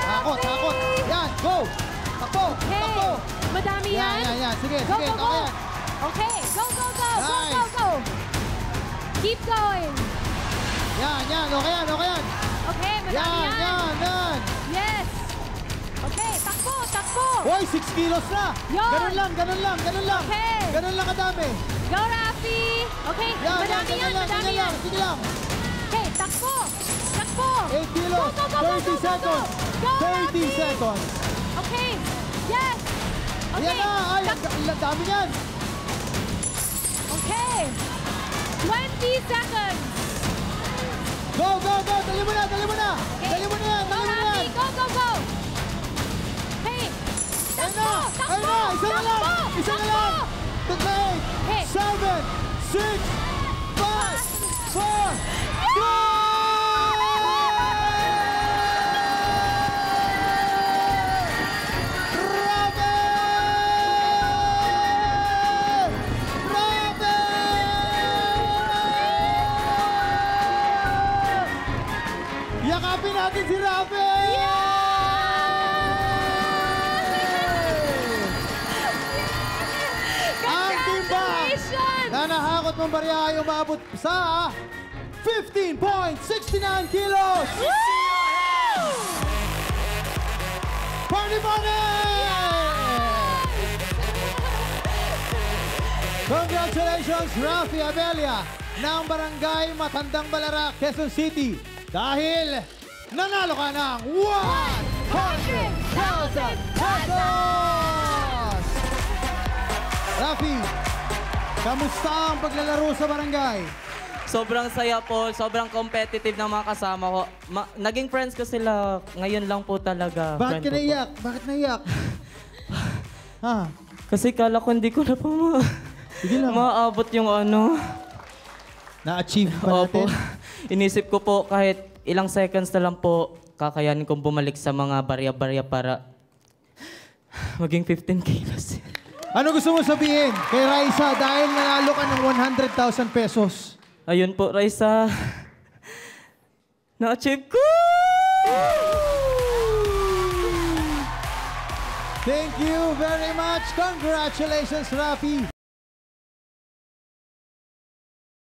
Takot, takot. Yan, go. Takbo, takbo. Madami yan. Yan. Sige, go, sige. go, go. Okay, go. Nice. Go. Keep going. Yan. Okay yan. Okay, madami yan. Yes. Okay, takbo. Hoy, 6 kilos na. Yun. Ganun lang. Okay. Ganun lang kadami. Go, Rafi. Okay, madami yan. Sige lang. Okay, takbo. 8 kilos. Go. 30 seconds. Go, 30 Rafi. seconds. Okay. Yes. Okay. Ayan na. Ay, ang dami yan. Okay. 20 seconds. Go. Dali mo na. Okay. Dali mo na yan. Go, Rafi. Go. Hey. Takbo. Ayun na. Isa na lang. 8, Okay. 7, 6, 5, 4, go! Yakapin natin si Rafi! Ang timbang na nahakot mong barya ay umabot sa 15.69 kilos! Party! Congratulations, Rafi Abella ng Barangay Matandang Balara, Quezon City. Dahil nanalo ka ng 100,000 pesos! Rafi, kamusta ang paglalaro sa barangay? Sobrang saya po, sobrang competitive ng mga kasama ko. Naging friends ko sila ngayon lang po talaga. Bakit ka naiyak? Bakit naiyak? Ha? Kasi kala ko hindi ko na po maabot yung ano. Na-achieve pa Opo. natin? Inisip ko po kahit ilang seconds na lang po, kakayanin kong bumalik sa mga barya-barya para maging 15 kilos. Ano gusto mo sabihin kay Raisa dahil nanalo ka ng 100,000 pesos? Ayun po, Raisa. Na-achieve ko! Thank you very much. Congratulations, Rafi.